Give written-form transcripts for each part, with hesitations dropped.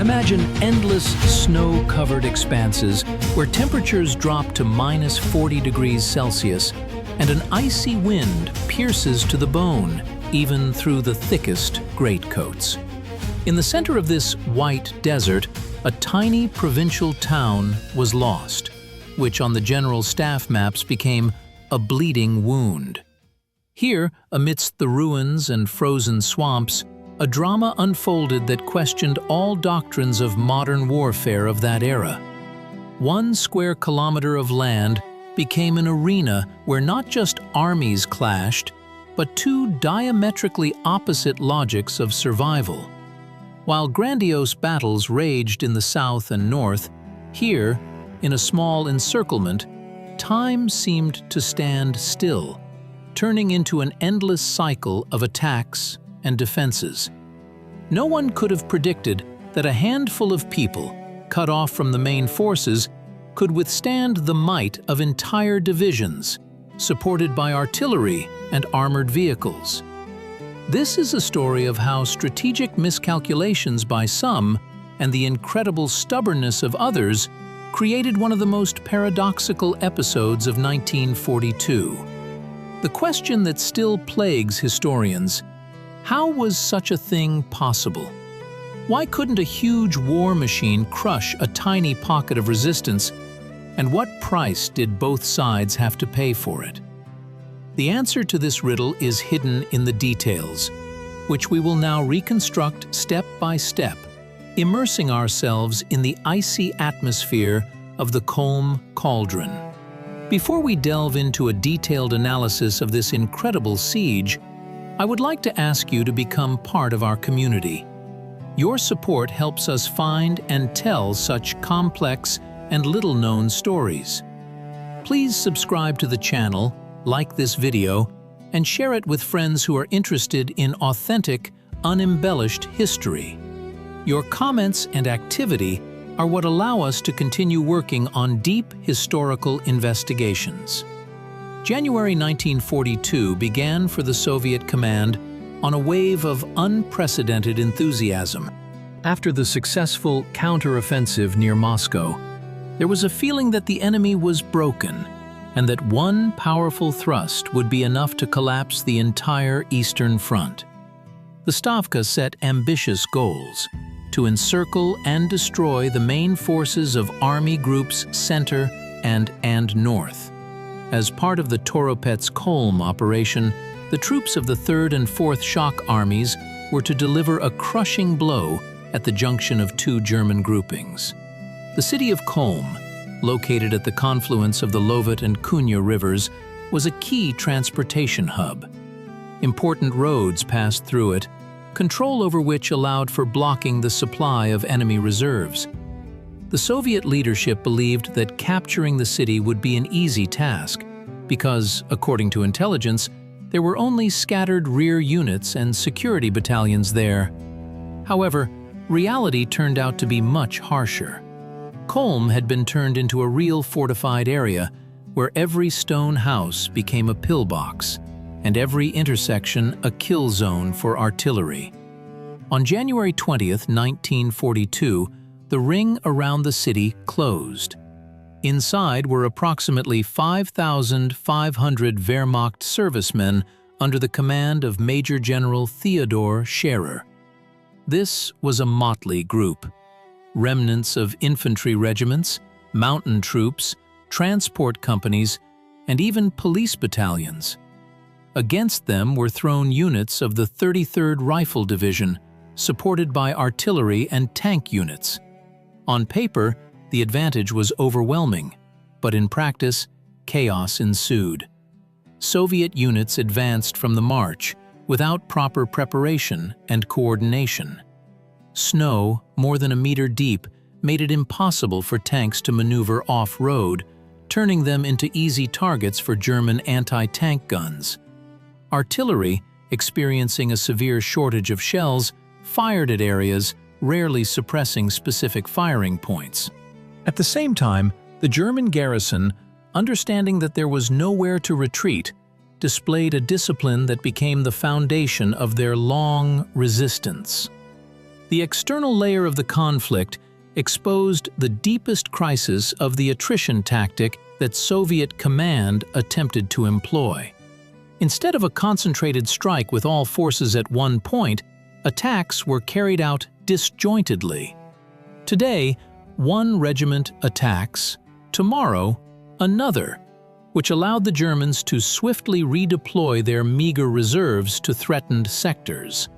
Imagine endless snow-covered expanses where temperatures drop to minus 40 degrees Celsius and an icy wind pierces to the bone, even through the thickest greatcoats. In the center of this white desert, a tiny provincial town was lost, which on the general staff maps became a bleeding wound. Here, amidst the ruins and frozen swamps, a drama unfolded that questioned all doctrines of modern warfare of that era. 1 square kilometer of land became an arena where not just armies clashed, but two diametrically opposite logics of survival. While grandiose battles raged in the south and north, here, in a small encirclement, time seemed to stand still, turning into an endless cycle of attacks and defenses. No one could have predicted that a handful of people, cut off from the main forces, could withstand the might of entire divisions, supported by artillery and armored vehicles. This is a story of how strategic miscalculations by some and the incredible stubbornness of others created one of the most paradoxical episodes of 1942. The question that still plagues historians: how was such a thing possible? Why couldn't a huge war machine crush a tiny pocket of resistance, and what price did both sides have to pay for it? The answer to this riddle is hidden in the details, which we will now reconstruct step by step, immersing ourselves in the icy atmosphere of the Kholm Cauldron. Before we delve into a detailed analysis of this incredible siege, I would like to ask you to become part of our community. Your support helps us find and tell such complex and little-known stories. Please subscribe to the channel, like this video, and share it with friends who are interested in authentic, unembellished history. Your comments and activity are what allow us to continue working on deep historical investigations. January 1942 began for the Soviet command on a wave of unprecedented enthusiasm. After the successful counteroffensive near Moscow, there was a feeling that the enemy was broken and that one powerful thrust would be enough to collapse the entire Eastern Front. The Stavka set ambitious goals: to encircle and destroy the main forces of Army Groups Center and North. As part of the Toropets Kholm operation, the troops of the 3rd and 4th Shock Armies were to deliver a crushing blow at the junction of two German groupings. The city of Kholm, located at the confluence of the Lovot and Kunya rivers, was a key transportation hub. Important roads passed through it, control over which allowed for blocking the supply of enemy reserves. The Soviet leadership believed that capturing the city would be an easy task because, according to intelligence, there were only scattered rear units and security battalions there. However, reality turned out to be much harsher. Kholm had been turned into a real fortified area where every stone house became a pillbox and every intersection a kill zone for artillery. On January 20th, 1942, the ring around the city closed. Inside were approximately 5,500 Wehrmacht servicemen under the command of Major General Theodor Scherer. This was a motley group. Remnants of infantry regiments, mountain troops, transport companies, and even police battalions. Against them were thrown units of the 33rd Rifle Division, supported by artillery and tank units. On paper, the advantage was overwhelming, but in practice, chaos ensued. Soviet units advanced from the march without proper preparation and coordination. Snow, more than a meter deep, made it impossible for tanks to maneuver off-road, turning them into easy targets for German anti-tank guns. Artillery, experiencing a severe shortage of shells, fired at areas, rarely suppressing specific firing points. At the same time, the German garrison, understanding that there was nowhere to retreat, displayed a discipline that became the foundation of their long resistance. The external layer of the conflict exposed the deepest crisis of the attrition tactic that Soviet command attempted to employ. Instead of a concentrated strike with all forces at one point, attacks were carried out disjointedly. Today, one regiment attacks, tomorrow, another, which allowed the Germans to swiftly redeploy their meager reserves to threatened sectors.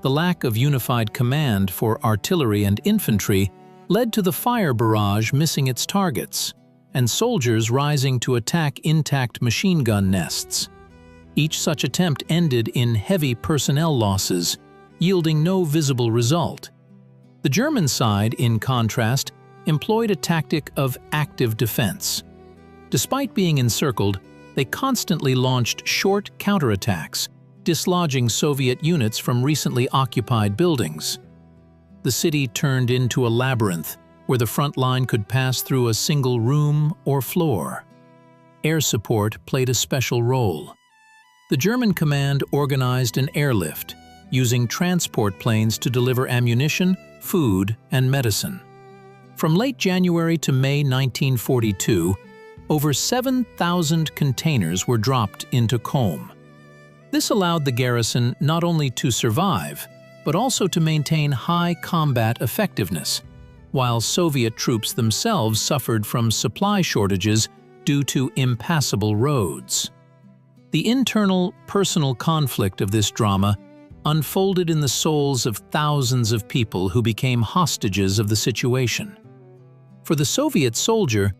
The lack of unified command for artillery and infantry led to the fire barrage missing its targets, and soldiers rising to attack intact machine gun nests. Each such attempt ended in heavy personnel losses, yielding no visible result. The German side, in contrast, employed a tactic of active defense. Despite being encircled, they constantly launched short counterattacks, dislodging Soviet units from recently occupied buildings. The city turned into a labyrinth where the front line could pass through a single room or floor. Air support played a special role. The German command organized an airlift, using transport planes to deliver ammunition, food, and medicine. From late January to May 1942, over 7,000 containers were dropped into Kholm. This allowed the garrison not only to survive, but also to maintain high combat effectiveness, while Soviet troops themselves suffered from supply shortages due to impassable roads. The internal, personal conflict of this drama unfolded in the souls of thousands of people who became hostages of the situation. For the Soviet soldier,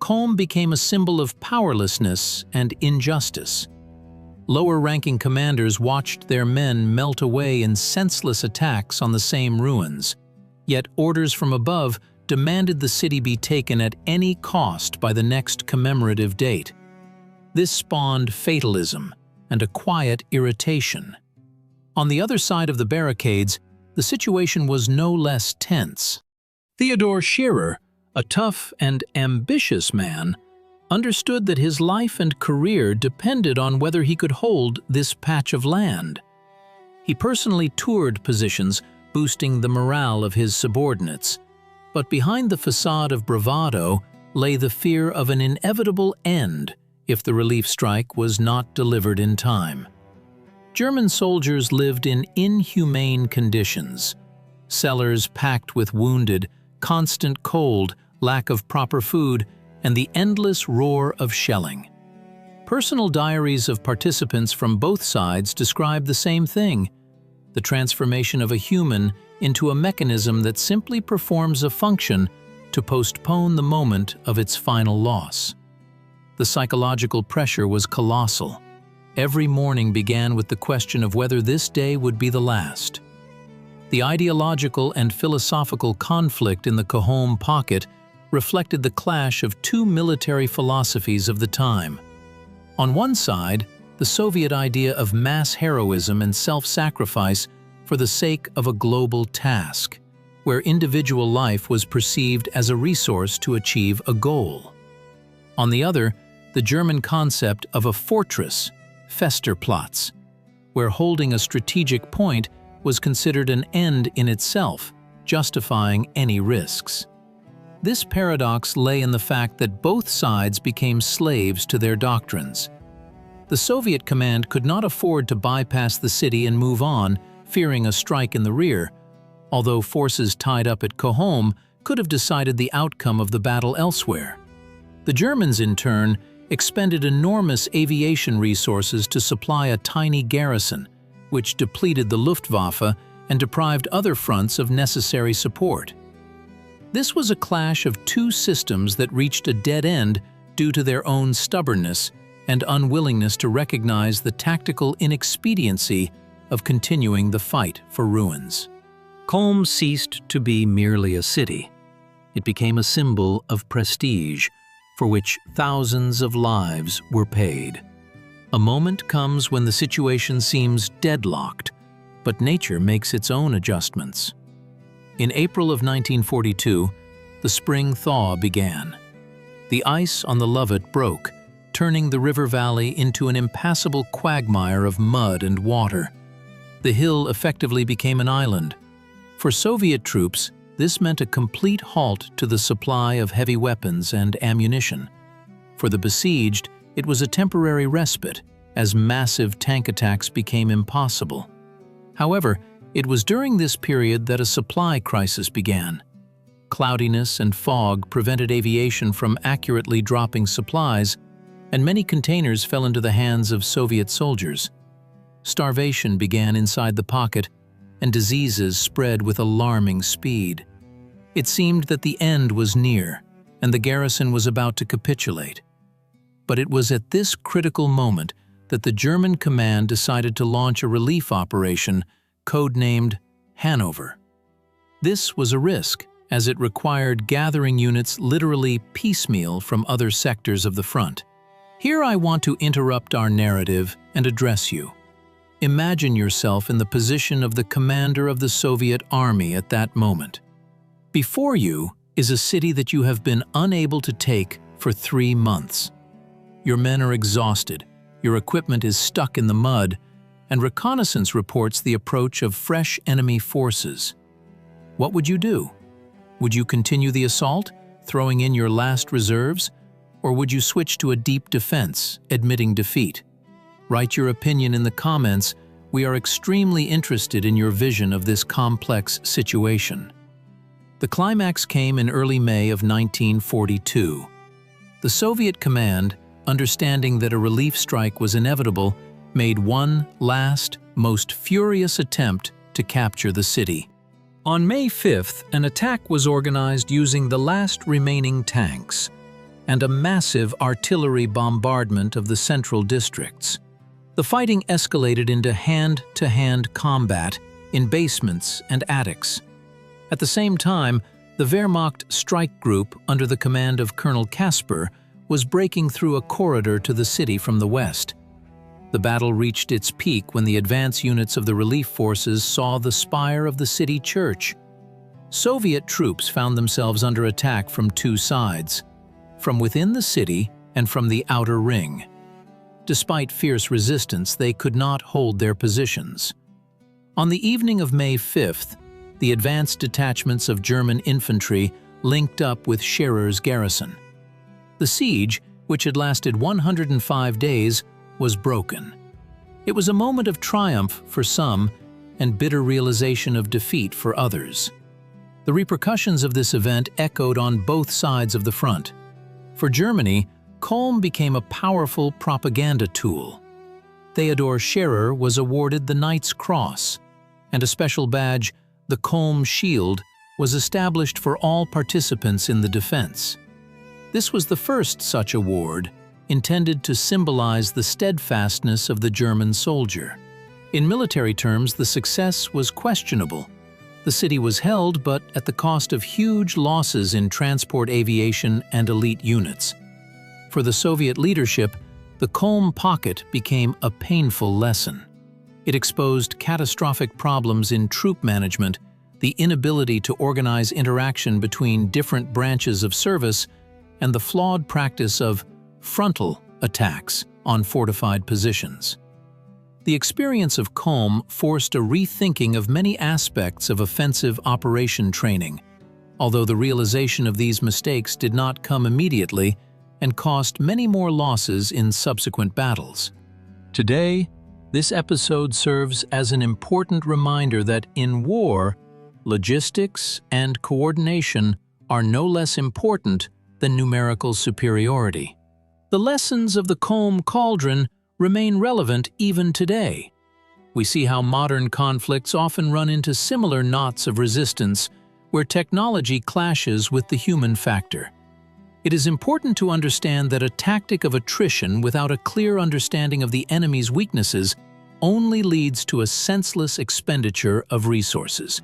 Kholm became a symbol of powerlessness and injustice. Lower-ranking commanders watched their men melt away in senseless attacks on the same ruins, yet orders from above demanded the city be taken at any cost by the next commemorative date. This spawned fatalism and a quiet irritation. On the other side of the barricades, the situation was no less tense. Theodor Scherer, a tough and ambitious man, understood that his life and career depended on whether he could hold this patch of land. He personally toured positions, boosting the morale of his subordinates. But behind the facade of bravado lay the fear of an inevitable end if the relief strike was not delivered in time. German soldiers lived in inhumane conditions. Cellars packed with wounded, constant cold, lack of proper food, and the endless roar of shelling. Personal diaries of participants from both sides describe the same thing: the transformation of a human into a mechanism that simply performs a function to postpone the moment of its final loss. The psychological pressure was colossal. Every morning began with the question of whether this day would be the last. The ideological and philosophical conflict in the Kholm Pocket reflected the clash of two military philosophies of the time. On one side, the Soviet idea of mass heroism and self-sacrifice for the sake of a global task, where individual life was perceived as a resource to achieve a goal. On the other, the German concept of a fortress, Festerplatz, where holding a strategic point was considered an end in itself, justifying any risks. This paradox lay in the fact that both sides became slaves to their doctrines. The Soviet command could not afford to bypass the city and move on, fearing a strike in the rear, although forces tied up at Kholm could have decided the outcome of the battle elsewhere. The Germans, in turn, expended enormous aviation resources to supply a tiny garrison, which depleted the Luftwaffe and deprived other fronts of necessary support. This was a clash of two systems that reached a dead end due to their own stubbornness and unwillingness to recognize the tactical inexpediency of continuing the fight for ruins. Kholm ceased to be merely a city. It became a symbol of prestige, for which thousands of lives were paid. A moment comes when the situation seems deadlocked, but nature makes its own adjustments. In April of 1942, the spring thaw began. The ice on the Lovett broke, turning the river valley into an impassable quagmire of mud and water. The hill effectively became an island. For Soviet troops, this meant a complete halt to the supply of heavy weapons and ammunition. For the besieged, it was a temporary respite, as massive tank attacks became impossible. However, it was during this period that a supply crisis began. Cloudiness and fog prevented aviation from accurately dropping supplies, and many containers fell into the hands of Soviet soldiers. Starvation began inside the pocket, and diseases spread with alarming speed. It seemed that the end was near, and the garrison was about to capitulate. But it was at this critical moment that the German command decided to launch a relief operation codenamed Hanover. This was a risk, as it required gathering units literally piecemeal from other sectors of the front. Here I want to interrupt our narrative and address you. Imagine yourself in the position of the commander of the Soviet army at that moment. Before you is a city that you have been unable to take for 3 months. Your men are exhausted, your equipment is stuck in the mud, and reconnaissance reports the approach of fresh enemy forces. What would you do? Would you continue the assault, throwing in your last reserves, or would you switch to a deep defense, admitting defeat? Write your opinion in the comments. We are extremely interested in your vision of this complex situation. The climax came in early May of 1942. The Soviet command, understanding that a relief strike was inevitable, made one last, most furious attempt to capture the city. On May 5th, an attack was organized using the last remaining tanks and a massive artillery bombardment of the central districts. The fighting escalated into hand-to-hand combat in basements and attics. At the same time, the Wehrmacht strike group under the command of Colonel Kasper was breaking through a corridor to the city from the west. The battle reached its peak when the advance units of the relief forces saw the spire of the city church. Soviet troops found themselves under attack from 2 sides, from within the city and from the outer ring. Despite fierce resistance, they could not hold their positions. On the evening of May 5th, the advanced detachments of German infantry linked up with Scherer's garrison. The siege, which had lasted 105 days, was broken. It was a moment of triumph for some and bitter realization of defeat for others. The repercussions of this event echoed on both sides of the front. For Germany, Kholm became a powerful propaganda tool. Theodor Scherer was awarded the Knight's Cross, and a special badge, the Kholm Shield, was established for all participants in the defense. This was the first such award, intended to symbolize the steadfastness of the German soldier. In military terms, the success was questionable. The city was held, but at the cost of huge losses in transport aviation and elite units. For the Soviet leadership, the Kholm Pocket became a painful lesson. It exposed catastrophic problems in troop management, the inability to organize interaction between different branches of service, and the flawed practice of frontal attacks on fortified positions. The experience of Kholm forced a rethinking of many aspects of offensive operation training, although the realization of these mistakes did not come immediately and cost many more losses in subsequent battles. Today, this episode serves as an important reminder that in war, logistics and coordination are no less important than numerical superiority. The lessons of the Kholm Cauldron remain relevant even today. We see how modern conflicts often run into similar knots of resistance where technology clashes with the human factor. It is important to understand that a tactic of attrition without a clear understanding of the enemy's weaknesses only leads to a senseless expenditure of resources.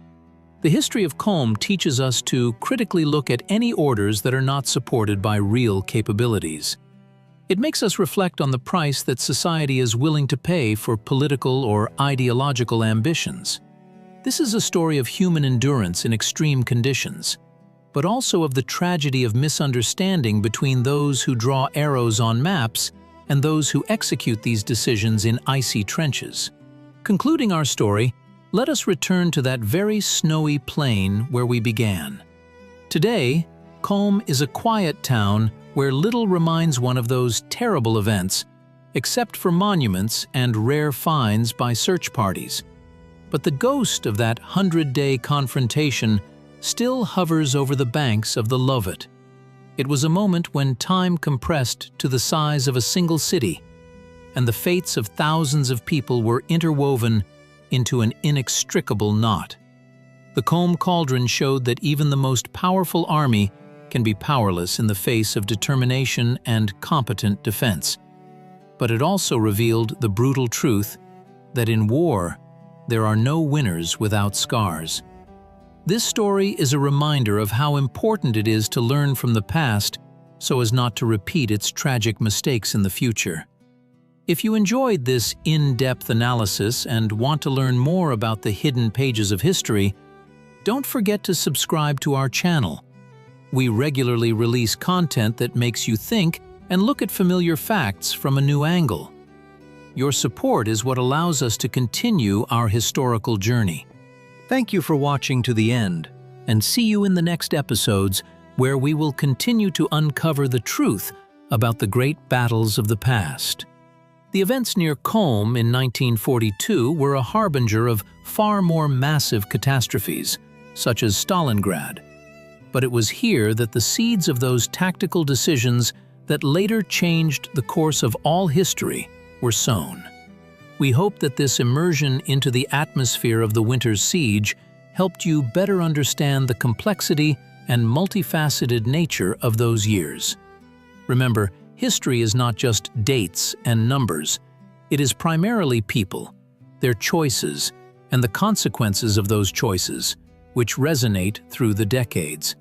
The history of Kholm teaches us to critically look at any orders that are not supported by real capabilities. It makes us reflect on the price that society is willing to pay for political or ideological ambitions. This is a story of human endurance in extreme conditions, but also of the tragedy of misunderstanding between those who draw arrows on maps and those who execute these decisions in icy trenches. Concluding our story, let us return to that very snowy plain where we began. Today, Kholm is a quiet town where little reminds one of those terrible events, except for monuments and rare finds by search parties. But the ghost of that 100-day confrontation still hovers over the banks of the Lovet. It was a moment when time compressed to the size of a single city, and the fates of thousands of people were interwoven into an inextricable knot. The Kholm Cauldron showed that even the most powerful army can be powerless in the face of determination and competent defense. But it also revealed the brutal truth that in war, there are no winners without scars. This story is a reminder of how important it is to learn from the past so as not to repeat its tragic mistakes in the future. If you enjoyed this in-depth analysis and want to learn more about the hidden pages of history, don't forget to subscribe to our channel. We regularly release content that makes you think and look at familiar facts from a new angle. Your support is what allows us to continue our historical journey. Thank you for watching to the end, and see you in the next episodes where we will continue to uncover the truth about the great battles of the past. The events near Kholm in 1942 were a harbinger of far more massive catastrophes, such as Stalingrad. But it was here that the seeds of those tactical decisions that later changed the course of all history were sown. We hope that this immersion into the atmosphere of the winter's siege helped you better understand the complexity and multifaceted nature of those years. Remember, history is not just dates and numbers. It is primarily people, their choices, and the consequences of those choices, which resonate through the decades.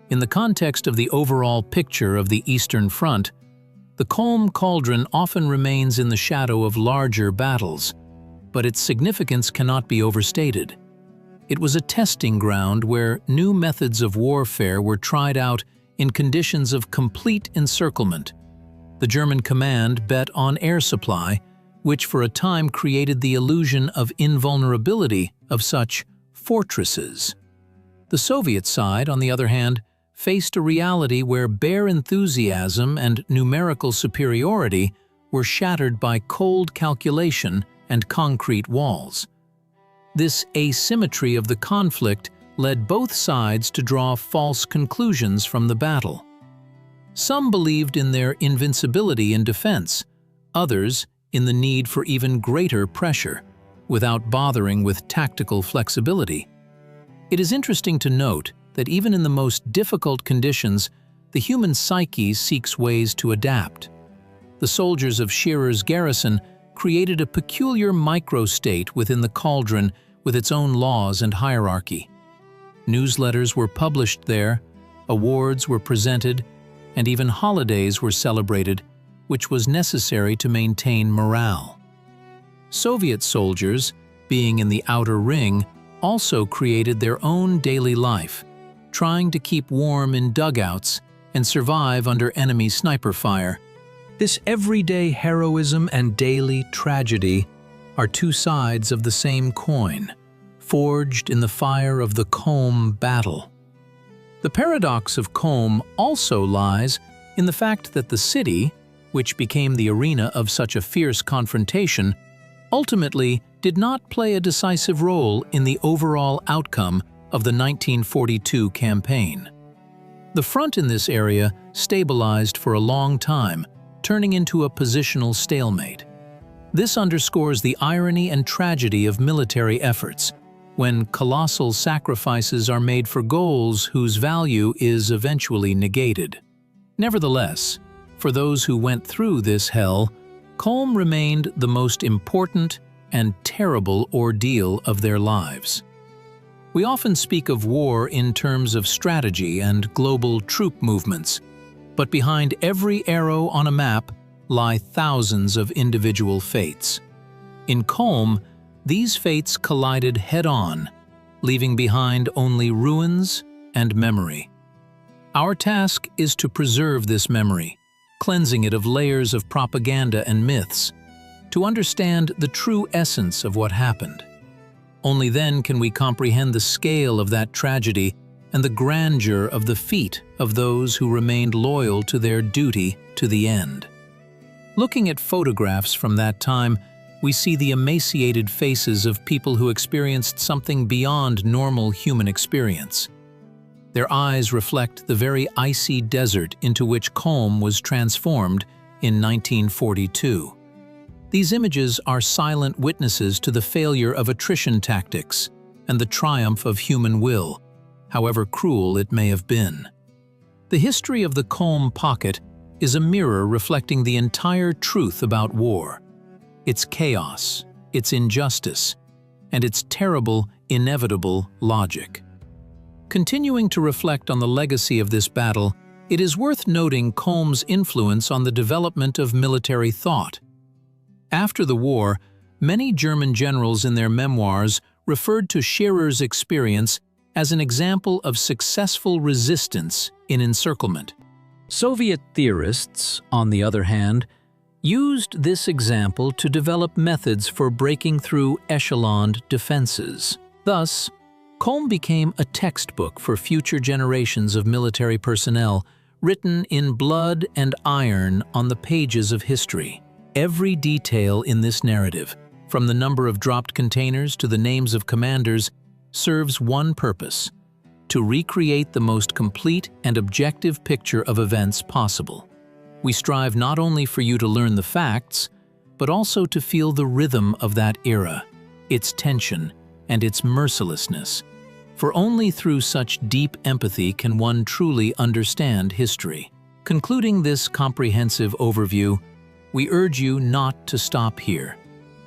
In the context of the overall picture of the Eastern Front, the Kholm Cauldron often remains in the shadow of larger battles, but its significance cannot be overstated. It was a testing ground where new methods of warfare were tried out in conditions of complete encirclement. The German command bet on air supply, which for a time created the illusion of invulnerability of such fortresses. The Soviet side, on the other hand, faced a reality where bare enthusiasm and numerical superiority were shattered by cold calculation and concrete walls. This asymmetry of the conflict led both sides to draw false conclusions from the battle. Some believed in their invincibility in defense, others in the need for even greater pressure, without bothering with tactical flexibility. It is interesting to note that even in the most difficult conditions, the human psyche seeks ways to adapt. The soldiers of Scheerer's garrison created a peculiar microstate within the cauldron with its own laws and hierarchy. Newsletters were published there, awards were presented, and even holidays were celebrated, which was necessary to maintain morale. Soviet soldiers, being in the outer ring, also created their own daily life, trying to keep warm in dugouts and survive under enemy sniper fire. This everyday heroism and daily tragedy are two sides of the same coin, forged in the fire of the Kholm battle. The paradox of Kholm also lies in the fact that the city, which became the arena of such a fierce confrontation, ultimately did not play a decisive role in the overall outcome of the 1942 campaign. The front in this area stabilized for a long time, turning into a positional stalemate. This underscores the irony and tragedy of military efforts, when colossal sacrifices are made for goals whose value is eventually negated. Nevertheless, for those who went through this hell, Kholm remained the most important and terrible ordeal of their lives. We often speak of war in terms of strategy and global troop movements, but behind every arrow on a map lie thousands of individual fates. In Kholm, these fates collided head-on, leaving behind only ruins and memory. Our task is to preserve this memory, cleansing it of layers of propaganda and myths, to understand the true essence of what happened. Only then can we comprehend the scale of that tragedy and the grandeur of the feat of those who remained loyal to their duty to the end. Looking at photographs from that time, we see the emaciated faces of people who experienced something beyond normal human experience. Their eyes reflect the very icy desert into which Kholm was transformed in 1942. These images are silent witnesses to the failure of attrition tactics and the triumph of human will, however cruel it may have been. The history of the Kholm Pocket is a mirror reflecting the entire truth about war, its chaos, its injustice, and its terrible, inevitable logic. Continuing to reflect on the legacy of this battle, it is worth noting Kholm's influence on the development of military thought. After the war, many German generals in their memoirs referred to Scherer's experience as an example of successful resistance in encirclement. Soviet theorists, on the other hand, used this example to develop methods for breaking through echeloned defenses. Thus, Kholm became a textbook for future generations of military personnel, written in blood and iron on the pages of history. Every detail in this narrative, from the number of dropped containers to the names of commanders, serves one purpose: to recreate the most complete and objective picture of events possible. We strive not only for you to learn the facts, but also to feel the rhythm of that era, its tension, and its mercilessness. For only through such deep empathy can one truly understand history. Concluding this comprehensive overview, we urge you not to stop here.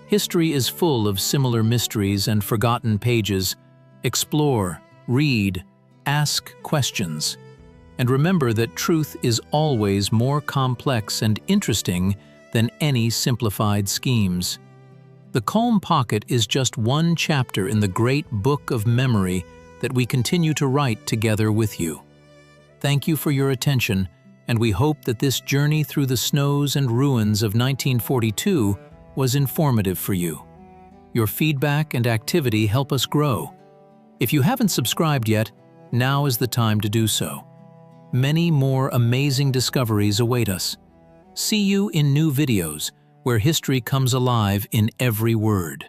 History is full of similar mysteries and forgotten pages. Explore, read, ask questions, and remember that truth is always more complex and interesting than any simplified schemes. The Kholm Pocket is just one chapter in the great book of memory that we continue to write together with you. Thank you for your attention, and we hope that this journey through the snows and ruins of 1942 was informative for you. Your feedback and activity help us grow. If you haven't subscribed yet, now is the time to do so. Many more amazing discoveries await us. See you in new videos where history comes alive in every word.